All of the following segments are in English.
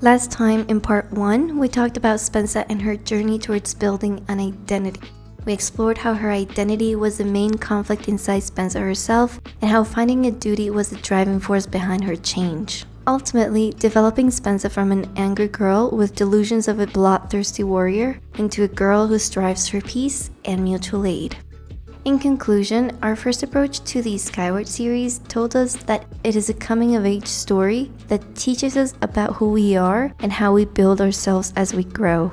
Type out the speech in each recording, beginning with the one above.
Last time in part 1, we talked about Spensa and her journey towards building an identity. We explored how her identity was the main conflict inside Spensa herself, and how finding a duty was the driving force behind her change. Ultimately, developing Spensa from an angry girl with delusions of a bloodthirsty warrior into a girl who strives for peace and mutual aid. In conclusion, our first approach to the Skyward series told us that it is a coming-of-age story that teaches us about who we are and how we build ourselves as we grow.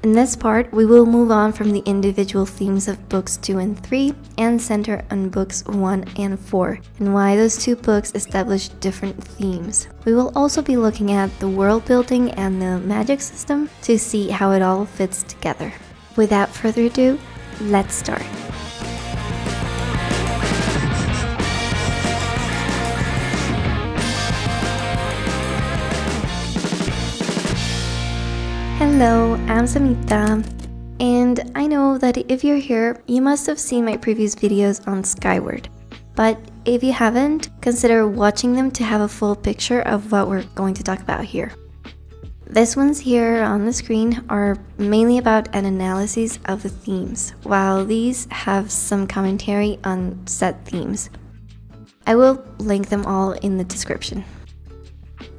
In this part, we will move on from the individual themes of books 2 and 3 and center on books 1 and 4 and why those two books establish different themes. We will also be looking at the world building and the magic system to see how it all fits together. Without further ado, let's start. Hello, I'm Samita, and I know that if you're here, you must have seen my previous videos on Skyward. But if you haven't, consider watching them to have a full picture of what we're going to talk about here. These ones here on the screen are mainly about an analysis of the themes, while these have some commentary on set themes. I will link them all in the description.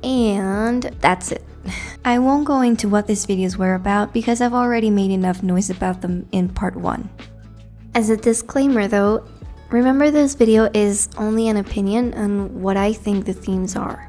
And that's it. I won't go into what these videos were about because I've already made enough noise about them in part 1. As a disclaimer though, remember this video is only an opinion on what I think the themes are.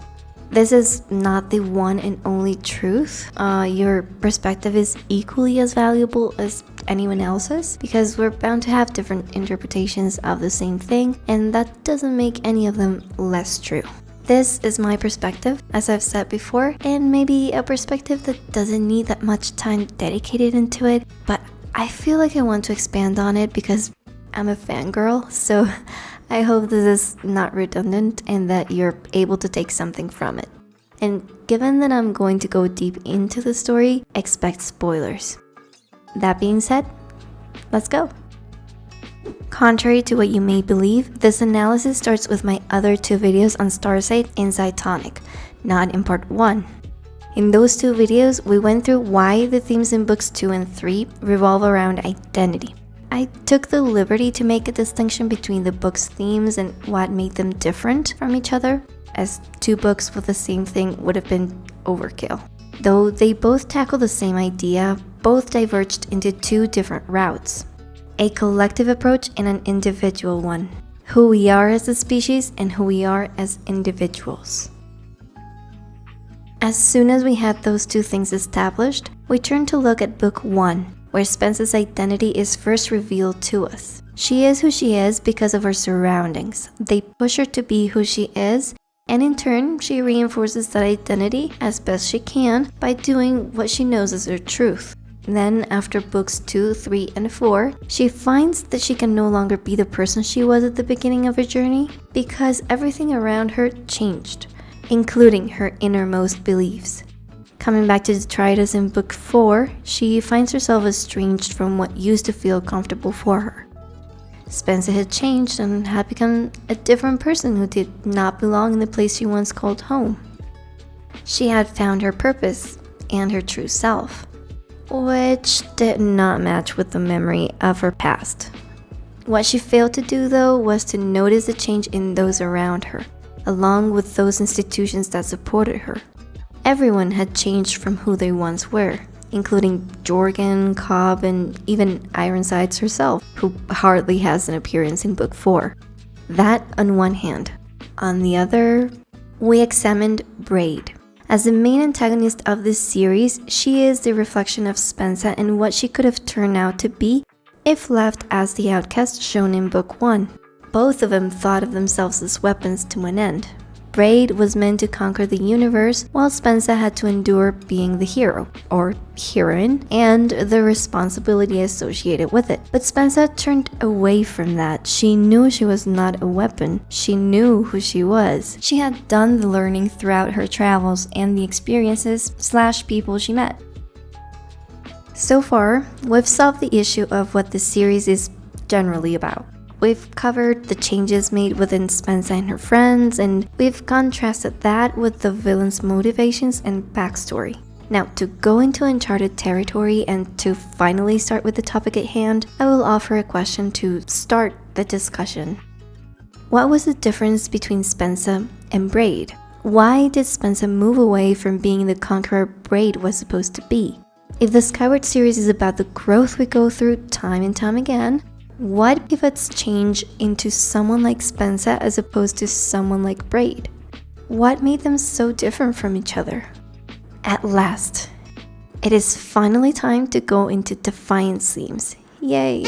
This is not the one and only truth. Your perspective is equally as valuable as anyone else's because we're bound to have different interpretations of the same thing, and that doesn't make any of them less true. This is my perspective, as I've said before, and maybe a perspective that doesn't need that much time dedicated into it, but I feel like I want to expand on it because I'm a fangirl, so I hope this is not redundant and that you're able to take something from it. And given that I'm going to go deep into the story, expect spoilers. That being said, let's go. Contrary to what you may believe, this analysis starts with my other 2 videos on Starsight and Cytonic, not in part 1. In those 2 videos, we went through why the themes in books 2 and 3 revolve around identity. I took the liberty to make a distinction between the book's themes and what made them different from each other, as 2 books with the same thing would have been overkill. Though they both tackle the same idea, both diverged into 2 different routes. A collective approach and an individual one. Who we are as a species and who we are as individuals. As soon as we had those 2 things established, we turned to look at book 1, where Spensa's identity is first revealed to us. She is who she is because of her surroundings. They push her to be who she is, and in turn, she reinforces that identity as best she can by doing what she knows is her truth. Then, after books 2, 3, and 4, she finds that she can no longer be the person she was at the beginning of her journey because everything around her changed, including her innermost beliefs. Coming back to detritus in book 4, she finds herself estranged from what used to feel comfortable for her. Spensa had changed and had become a different person who did not belong in the place she once called home. She had found her purpose and her true self, which did not match with the memory of her past. What she failed to do though was to notice the change in those around her, along with those institutions that supported her. Everyone had changed from who they once were, including Jorgen, Cobb, and even Ironsides herself, who hardly has an appearance in book 4. That on one hand. On the other, we examined Brade. As the main antagonist of this series, she is the reflection of Spensa and what she could have turned out to be if left as the outcast shown in book 1. Both of them thought of themselves as weapons to an end. Brade was meant to conquer the universe, while Spensa had to endure being the hero, or heroine, and the responsibility associated with it. But Spensa turned away from that. She knew she was not a weapon. She knew who she was. She had done the learning throughout her travels and the experiences / people she met. So far, we've solved the issue of what the series is generally about. We've covered the changes made within Spensa and her friends, and we've contrasted that with the villain's motivations and backstory. Now, to go into uncharted territory and to finally start with the topic at hand, I will offer a question to start the discussion. What was the difference between Spensa and Brade? Why did Spensa move away from being the conqueror Brade was supposed to be? If the Skyward series is about the growth we go through time and time again, what pivots change into someone like Spensa as opposed to someone like Brade? What made them so different from each other? At last, it is finally time to go into Defiant themes. Yay!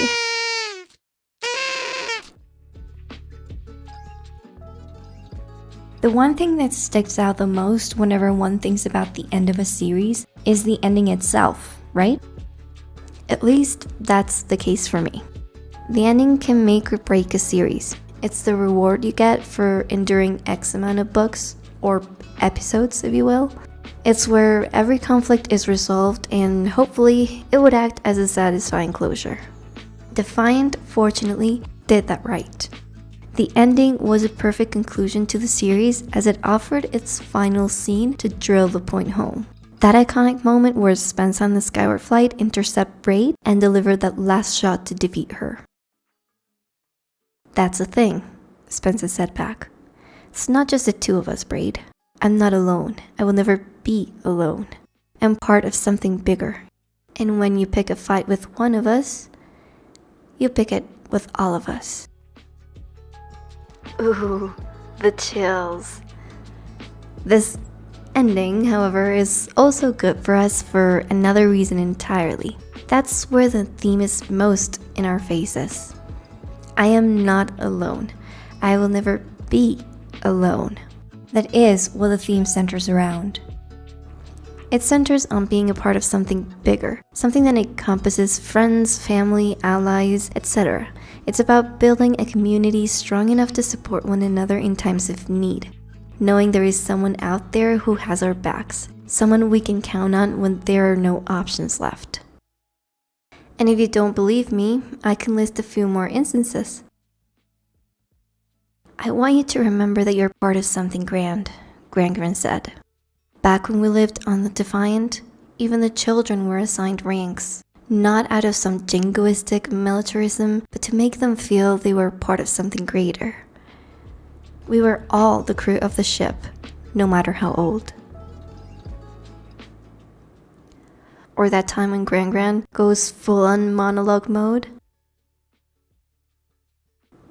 The one thing that sticks out the most whenever one thinks about the end of a series is the ending itself, right? At least that's the case for me. The ending can make or break a series. It's the reward you get for enduring X amount of books, or episodes if you will. It's where every conflict is resolved and hopefully it would act as a satisfying closure. Defiant, fortunately, did that right. The ending was a perfect conclusion to the series as it offered its final scene to drill the point home. That iconic moment where Spensa on the Skyward flight intercept Brade and deliver that last shot to defeat her. That's the thing, Spensa said back. It's not just the two of us, Brade. I'm not alone. I will never be alone. I'm part of something bigger. And when you pick a fight with one of us, you pick it with all of us. Ooh, the chills. This ending, however, is also good for us for another reason entirely. That's where the theme is most in our faces. I am not alone. I will never be alone. That is what the theme centers around. It centers on being a part of something bigger, something that encompasses friends, family, allies, etc. It's about building a community strong enough to support one another in times of need, knowing there is someone out there who has our backs, someone we can count on when there are no options left. And if you don't believe me, I can list a few more instances. I want you to remember that you're part of something grand, Grangren said. Back when we lived on the Defiant, even the children were assigned ranks, not out of some jingoistic militarism, but to make them feel they were part of something greater. We were all the crew of the ship, no matter how old. Or that time when Gran goes full-on monologue mode.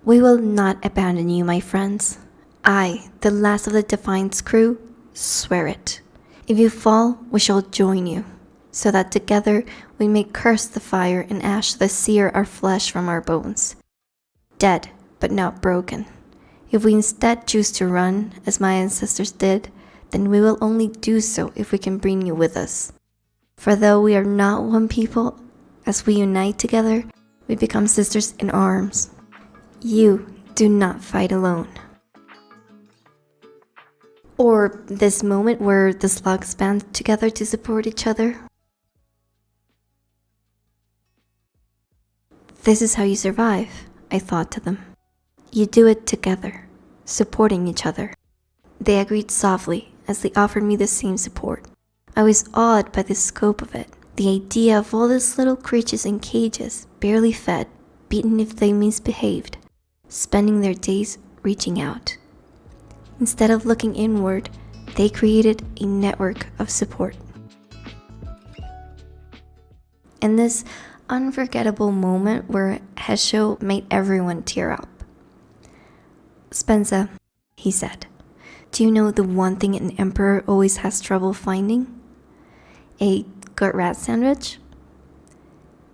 We will not abandon you, my friends. I, the last of the Defiant's crew, swear it. If you fall, we shall join you, so that together we may curse the fire and ash that sear our flesh from our bones. Dead, but not broken. If we instead choose to run, as my ancestors did, then we will only do so if we can bring you with us. For though we are not one people, as we unite together, we become sisters in arms. You do not fight alone. Or this moment where the slugs band together to support each other. This is how you survive, I thought to them. You do it together, supporting each other. They agreed softly as they offered me the same support. I was awed by the scope of it, the idea of all these little creatures in cages, barely fed, beaten if they misbehaved, spending their days reaching out. Instead of looking inward, they created a network of support. In this unforgettable moment where Hesho made everyone tear up. Spensa, he said, do you know the one thing an emperor always has trouble finding? A good rat sandwich?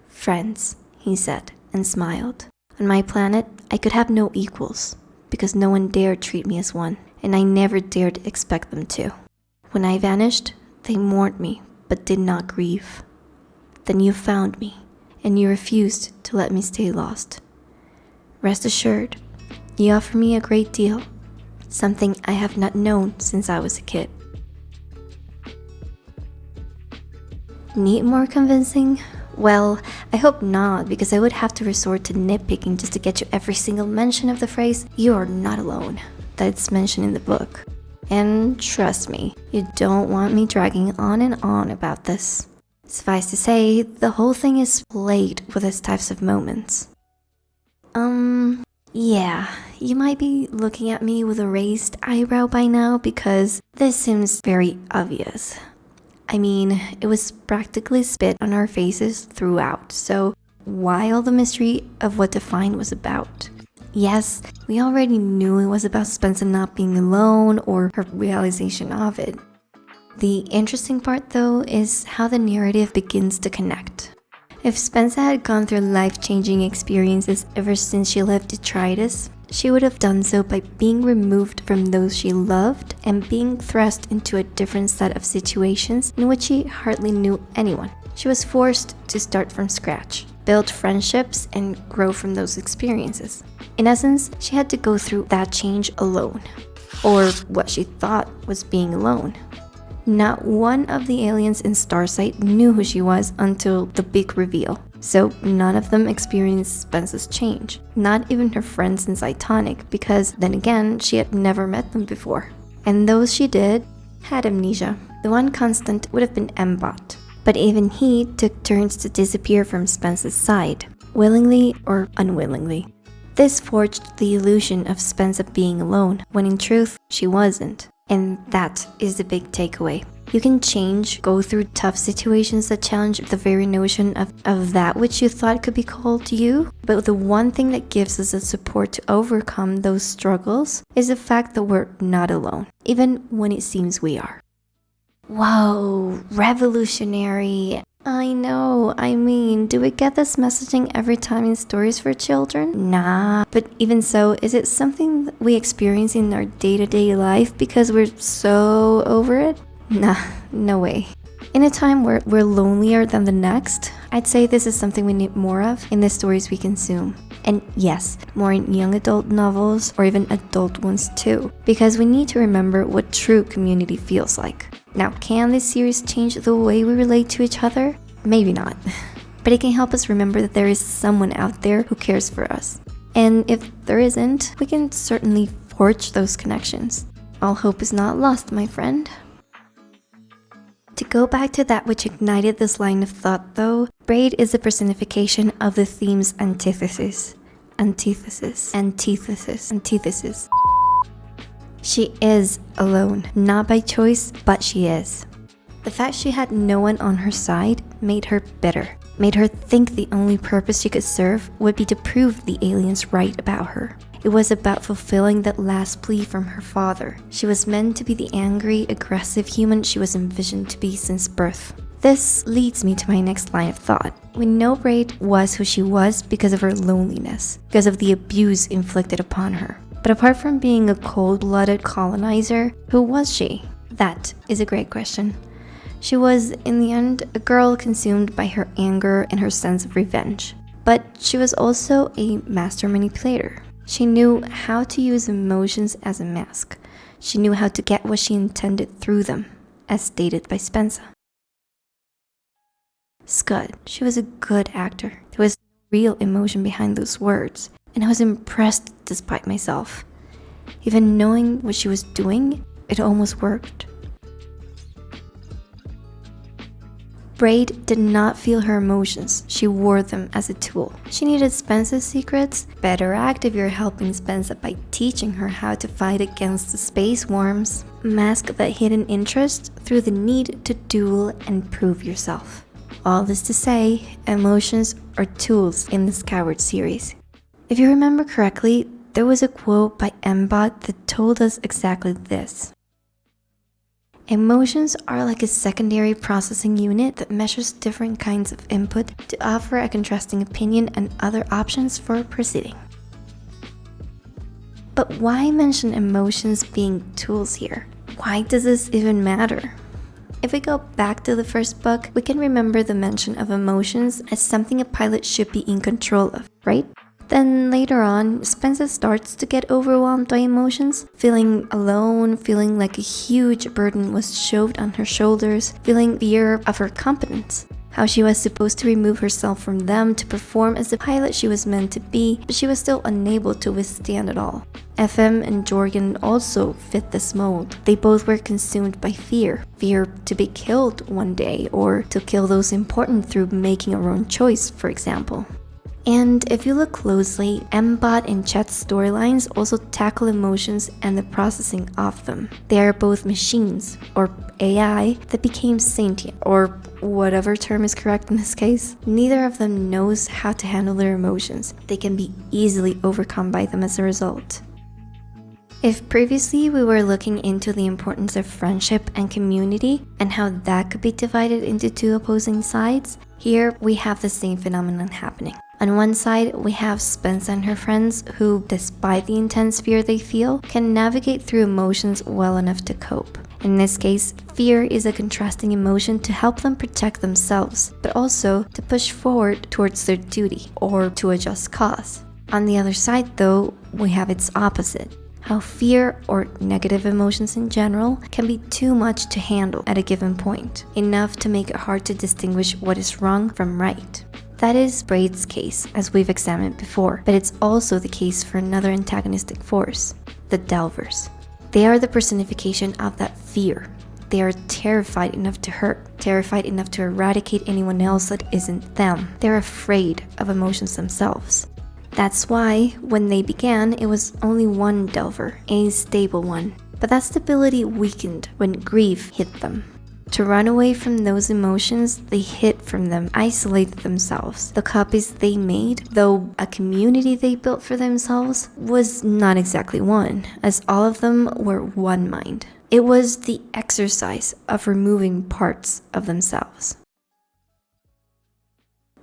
Friends, he said, and smiled. On my planet, I could have no equals, because no one dared treat me as one, and I never dared expect them to. When I vanished, they mourned me, but did not grieve. Then you found me, and you refused to let me stay lost. Rest assured, you offer me a great deal, something I have not known since I was a kid. Need more convincing? Well, I hope not, because I would have to resort to nitpicking just to get you every single mention of the phrase, "You are not alone," that it's mentioned in the book. And trust me, you don't want me dragging on and on about this. Suffice to say, the whole thing is plagued with these types of moments. Yeah, you might be looking at me with a raised eyebrow by now because this seems very obvious. I mean, it was practically spit on our faces throughout, so why all the mystery of what Defiant was about? Yes, we already knew it was about Spensa not being alone or her realization of it. The interesting part though is how the narrative begins to connect. If Spensa had gone through life-changing experiences ever since she left detritus, she would have done so by being removed from those she loved and being thrust into a different set of situations in which she hardly knew anyone. She was forced to start from scratch, build friendships, and grow from those experiences. In essence, she had to go through that change alone, or what she thought was being alone. Not one of the aliens in Starsight knew who she was until the big reveal. So none of them experienced Spensa's change, not even her friends in Cytonic, because then again, she had never met them before. And those she did had amnesia. The one constant would have been Mbot, but even he took turns to disappear from Spensa's side, willingly or unwillingly. This forged the illusion of Spensa being alone, when in truth, she wasn't. And that is the big takeaway. You can change, go through tough situations that challenge the very notion of that which you thought could be called you. But the one thing that gives us the support to overcome those struggles is the fact that we're not alone, even when it seems we are. Whoa, revolutionary. I know, I mean, do we get this messaging every time in stories for children? Nah, but even so, is it something that we experience in our day-to-day life because we're so over it? Nah, no way. In a time where we're lonelier than the next, I'd say this is something we need more of in the stories we consume. And yes, more in young adult novels or even adult ones too, because we need to remember what true community feels like. Now, can this series change the way we relate to each other? Maybe not. But it can help us remember that there is someone out there who cares for us. And if there isn't, we can certainly forge those connections. All hope is not lost, my friend. To go back to that which ignited this line of thought though, Brade is a personification of the theme's antithesis. Antithesis. Antithesis. Antithesis. She is alone, not by choice, but she is. The fact she had no one on her side made her bitter, made her think the only purpose she could serve would be to prove the aliens right about her. It was about fulfilling that last plea from her father. She was meant to be the angry, aggressive human she was envisioned to be since birth. This leads me to my next line of thought. We know Brade was who she was because of her loneliness, because of the abuse inflicted upon her. But apart from being a cold-blooded colonizer, who was she? That is a great question. She was, in the end, a girl consumed by her anger and her sense of revenge. But she was also a master manipulator. She knew how to use emotions as a mask. She knew how to get what she intended through them, as stated by Spensa. Scud, she was a good actor. There was real emotion behind those words, and I was impressed despite myself. Even knowing what she was doing, it almost worked. Brade did not feel her emotions, she wore them as a tool. She needed Spensa's secrets. Better act if you're helping Spensa by teaching her how to fight against the space worms. Mask that hidden interest through the need to duel and prove yourself. All this to say, emotions are tools in the Skyward series. If you remember correctly, there was a quote by Mbot that told us exactly this. Emotions are like a secondary processing unit that measures different kinds of input to offer a contrasting opinion and other options for proceeding. But why mention emotions being tools here? Why does this even matter? If we go back to the first book, we can remember the mention of emotions as something a pilot should be in control of, right? Then later on, Spensa starts to get overwhelmed by emotions, feeling alone, feeling like a huge burden was shoved on her shoulders, feeling fear of her competence. how she was supposed to remove herself from them to perform as the pilot she was meant to be, but she was still unable to withstand it all. FM and Jorgen also fit this mold. They both were consumed by fear. Fear to be killed one day, or to kill those important through making a wrong choice, for example. And if you look closely, Mbot and Chet's storylines also tackle emotions and the processing of them. They are both machines, or AI, that became sentient, or whatever term is correct in this case. Neither of them knows how to handle their emotions. They can be easily overcome by them as a result. If previously we were looking into the importance of friendship and community and how that could be divided into two opposing sides, here we have the same phenomenon happening. On one side, we have Spensa and her friends who, despite the intense fear they feel, can navigate through emotions well enough to cope. In this case, fear is a contrasting emotion to help them protect themselves, but also to push forward towards their duty or to a just cause. On the other side, though, we have its opposite. How fear, or negative emotions in general, can be too much to handle at a given point, enough to make it hard to distinguish what is wrong from right. That is Brade's case, as we've examined before, but it's also the case for another antagonistic force, the Delvers. They are the personification of that fear. They are terrified enough to hurt, terrified enough to eradicate anyone else that isn't them. They're afraid of emotions themselves. That's why, when they began, it was only one Delver, a stable one. But that stability weakened when grief hit them. To run away from those emotions, they hid from them, isolated themselves. The copies they made, though a community they built for themselves, was not exactly one, as all of them were one mind. It was the exercise of removing parts of themselves.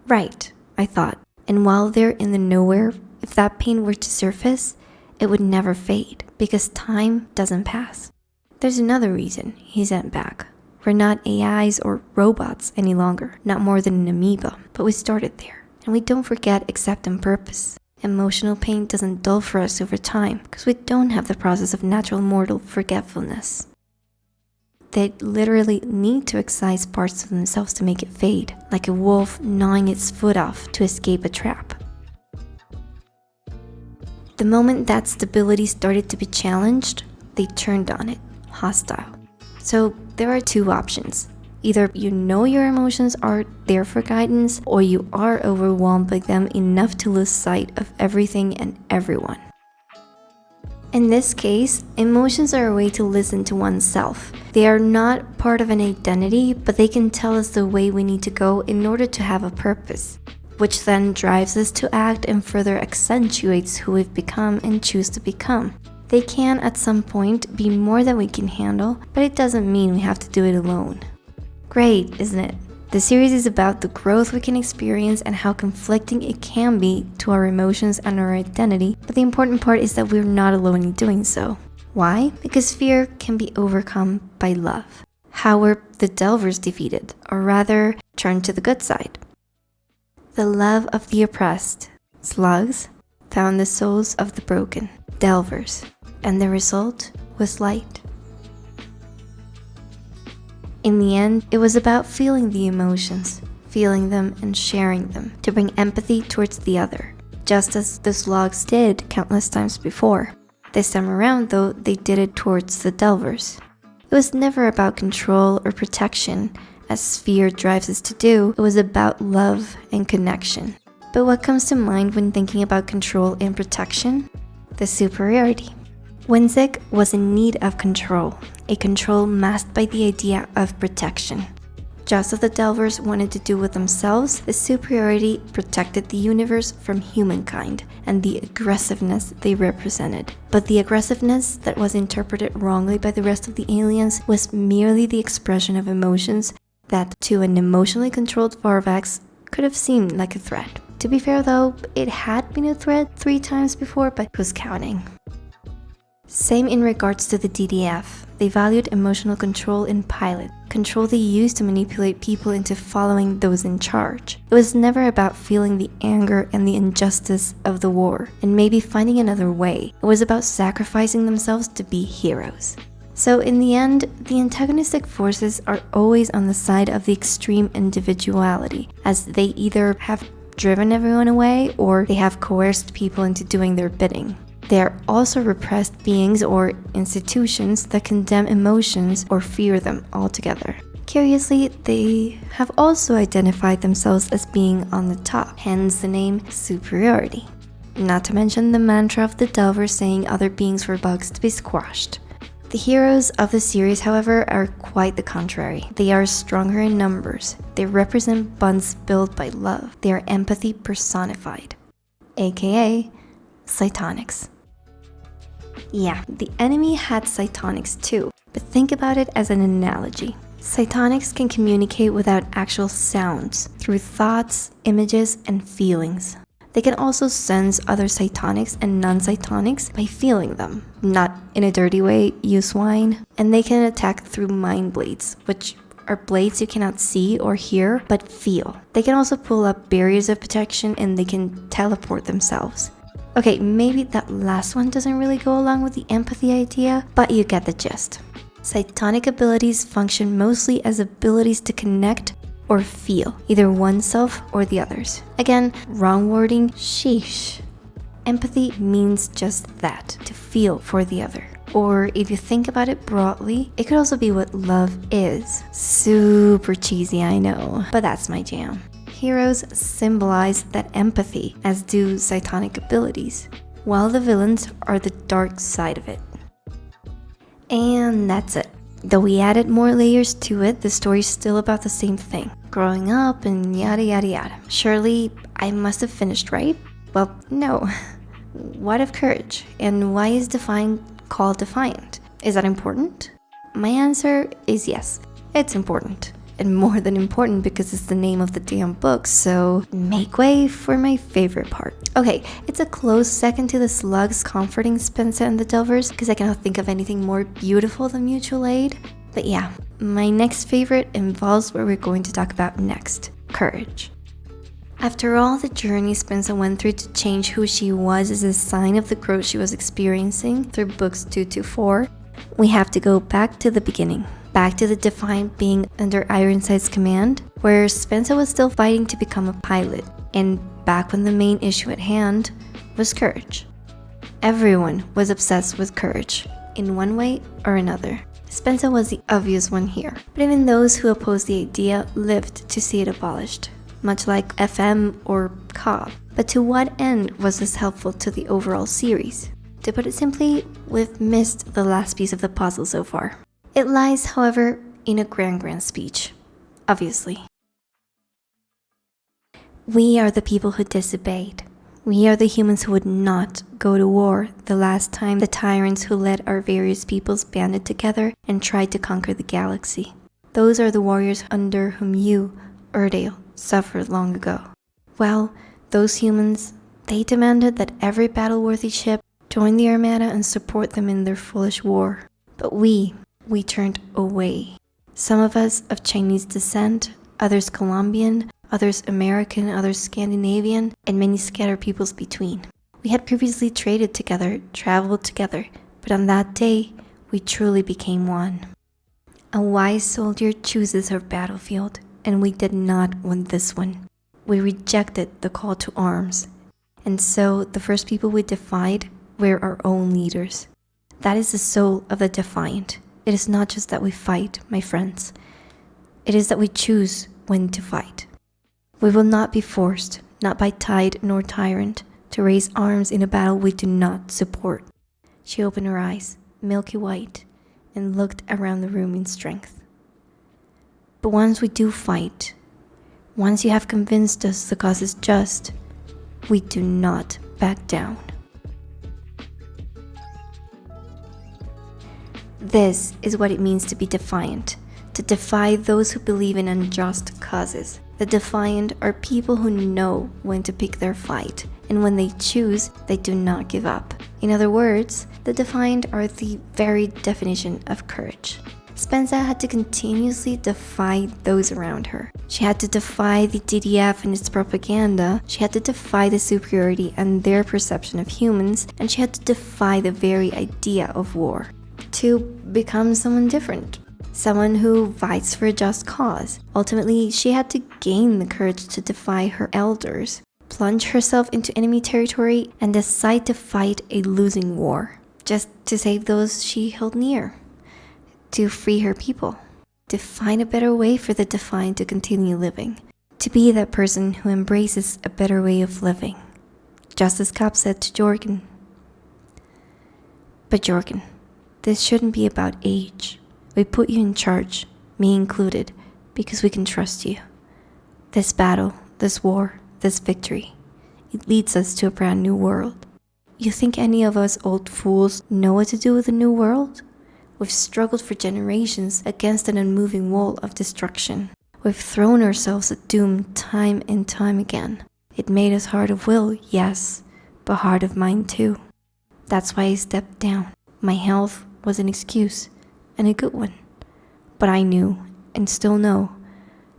Right, I thought. And while they're in the nowhere, if that pain were to surface, it would never fade, because time doesn't pass. There's another reason he sent back. We're not AIs or robots any longer, not more than an amoeba, but we started there. And we don't forget except on purpose. Emotional pain doesn't dull for us over time, because we don't have the process of natural mortal forgetfulness. They literally need to excise parts of themselves to make it fade, like a wolf gnawing its foot off to escape a trap. The moment that stability started to be challenged, they turned on it, hostile. So there are two options. Either you know your emotions are there for guidance, or you are overwhelmed by them enough to lose sight of everything and everyone. In this case, emotions are a way to listen to oneself. They are not part of an identity, but they can tell us the way we need to go in order to have a purpose, which then drives us to act and further accentuates who we've become and choose to become. They can, at some point, be more than we can handle, but it doesn't mean we have to do it alone. Great, isn't it? The series is about the growth we can experience and how conflicting it can be to our emotions and our identity, but the important part is that we're not alone in doing so. Why? Because fear can be overcome by love. How were the Delvers defeated, or rather, turned to the good side? The love of the oppressed, slugs, found the souls of the broken, Delvers, and the result was light. In the end, it was about feeling the emotions, feeling them and sharing them, to bring empathy towards the other, just as the slugs did countless times before. This time around, though, they did it towards the Delvers. It was never about control or protection, as fear drives us to do. It was about love and connection. But what comes to mind when thinking about control and protection? The superiority. Winzig was in need of control, a control masked by the idea of protection. Just as the Delvers wanted to do with themselves, the superiority protected the universe from humankind and the aggressiveness they represented. But the aggressiveness that was interpreted wrongly by the rest of the aliens was merely the expression of emotions that, to an emotionally controlled Varvax, could have seemed like a threat. To be fair though, it had been a threat 3 times before, but who's counting? Same in regards to the DDF. They valued emotional control in pilot, control they used to manipulate people into following those in charge. It was never about feeling the anger and the injustice of the war, and maybe finding another way. It was about sacrificing themselves to be heroes. So in the end, the antagonistic forces are always on the side of the extreme individuality, as they either have driven everyone away or they have coerced people into doing their bidding. They are also repressed beings or institutions that condemn emotions or fear them altogether. Curiously, they have also identified themselves as being on the top, hence the name superiority. Not to mention the mantra of the Delver saying other beings were bugs to be squashed. The heroes of the series, however, are quite the contrary. They are stronger in numbers. They represent bonds built by love. They are empathy personified, aka Cytonics. Yeah, the enemy had Cytonics too, but think about it as an analogy. Cytonics can communicate without actual sounds, through thoughts, images, and feelings. They can also sense other Cytonics and non-Cytonics by feeling them. Not in a dirty way, you swine. And they can attack through mind blades, which are blades you cannot see or hear, but feel. They can also pull up barriers of protection and they can teleport themselves. Okay, maybe that last one doesn't really go along with the empathy idea, but you get the gist. Cytonic abilities function mostly as abilities to connect or feel, either oneself or the others. Again, wrong wording, sheesh. Empathy means just that, to feel for the other. Or if you think about it broadly, it could also be what love is. Super cheesy, I know, but that's my jam. Heroes symbolize that empathy, as do Cytonic abilities, while the villains are the dark side of it. And that's it. Though we added more layers to it, the story's still about the same thing. Growing up and yada yada yada. Surely I must have finished, right? Well, no. What of courage? And why is Defiant called Defiant? Is that important? My answer is yes, it's important. And more than important because it's the name of the damn book, so make way for my favorite part. Okay, it's a close second to the slugs comforting Spensa and the Delvers because I cannot think of anything more beautiful than mutual aid. But yeah, my next favorite involves what we're going to talk about next, courage. After all the journey Spensa went through to change who she was as a sign of the growth she was experiencing through books 2 to 4, we have to go back to the beginning. Back to the Defiant being under Ironside's command, where Spensa was still fighting to become a pilot, and back when the main issue at hand was courage. Everyone was obsessed with courage, in one way or another. Spensa was the obvious one here, but even those who opposed the idea lived to see it abolished, much like FM or Cobb. But to what end was this helpful to the overall series? To put it simply, we've missed the last piece of the puzzle so far. It lies, however, in a grand speech, obviously. We are the people who disobeyed. We are the humans who would not go to war the last time the tyrants who led our various peoples banded together and tried to conquer the galaxy. Those are the warriors under whom you, Urdale, suffered long ago. Well, those humans, they demanded that every battle-worthy ship join the Armada and support them in their foolish war. But we turned away. Some of us of Chinese descent, others Colombian, others American, others Scandinavian, and many scattered peoples between. We had previously traded together, traveled together, but on that day, we truly became one. A wise soldier chooses her battlefield, and we did not want this one. We rejected the call to arms, and so the first people we defied were our own leaders. That is the soul of the Defiant. It is not just that we fight, my friends. It is that we choose when to fight. We will not be forced, not by tide nor tyrant, to raise arms in a battle we do not support. She opened her eyes, milky white, and looked around the room in strength. But once we do fight, once you have convinced us the cause is just, we do not back down. This is what it means to be defiant, to defy those who believe in unjust causes. The defiant are people who know when to pick their fight, and when they choose, they do not give up. In other words, the defiant are the very definition of courage. Spensa had to continuously defy those around her. She had to defy the DDF and its propaganda, she had to defy the superiority and their perception of humans, and she had to defy the very idea of war. to become someone different, someone who fights for a just cause. Ultimately, she had to gain the courage to defy her elders, plunge herself into enemy territory, and decide to fight a losing war, just to save those she held near, to free her people, to find a better way for the Defiant to continue living, to be that person who embraces a better way of living, just as Cap said to Jorgen. But Jorgen, this shouldn't be about age. We put you in charge, me included, because we can trust you. This battle, this war, this victory, it leads us to a brand new world. You think any of us old fools know what to do with a new world? We've struggled for generations against an unmoving wall of destruction. We've thrown ourselves at doom time and time again. It made us hard of will, yes, but hard of mind too. That's why I stepped down. My health was an excuse, and a good one. But I knew, and still know,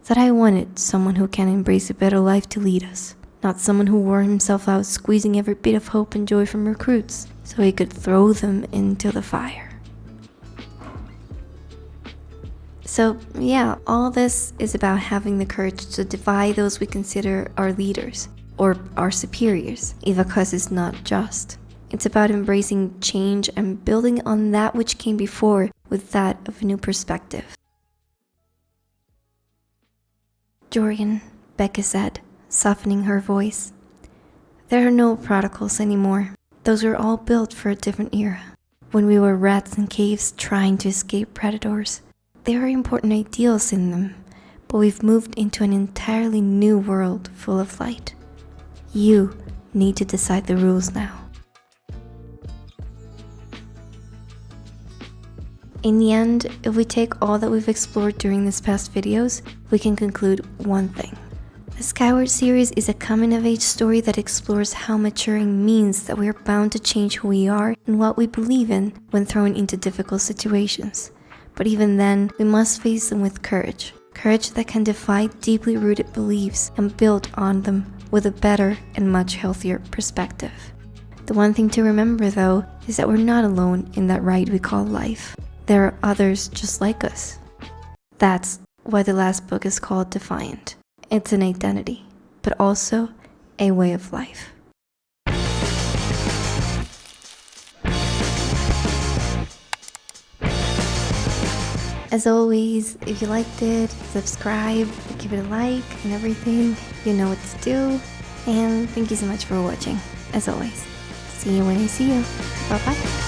that I wanted someone who can embrace a better life to lead us, not someone who wore himself out squeezing every bit of hope and joy from recruits so he could throw them into the fire. So yeah, all this is about having the courage to defy those we consider our leaders or our superiors, if a cause is not just. It's about embracing change and building on that which came before with that of a new perspective. Jorgen, Becca said, softening her voice. There are no protocols anymore. Those were all built for a different era, when we were rats in caves trying to escape predators. There are important ideals in them, but we've moved into an entirely new world full of light. You need to decide the rules now. In the end, if we take all that we've explored during these past videos, we can conclude one thing. The Skyward series is a coming-of-age story that explores how maturing means that we are bound to change who we are and what we believe in when thrown into difficult situations. But even then, we must face them with courage. Courage that can defy deeply rooted beliefs and build on them with a better and much healthier perspective. The one thing to remember though is that we're not alone in that ride we call life. There are others just like us. That's why the last book is called Defiant. It's an identity, but also a way of life. As always, if you liked it, subscribe, give it a like and everything. You know what to do. And thank you so much for watching. As always, see you when I see you. Bye bye.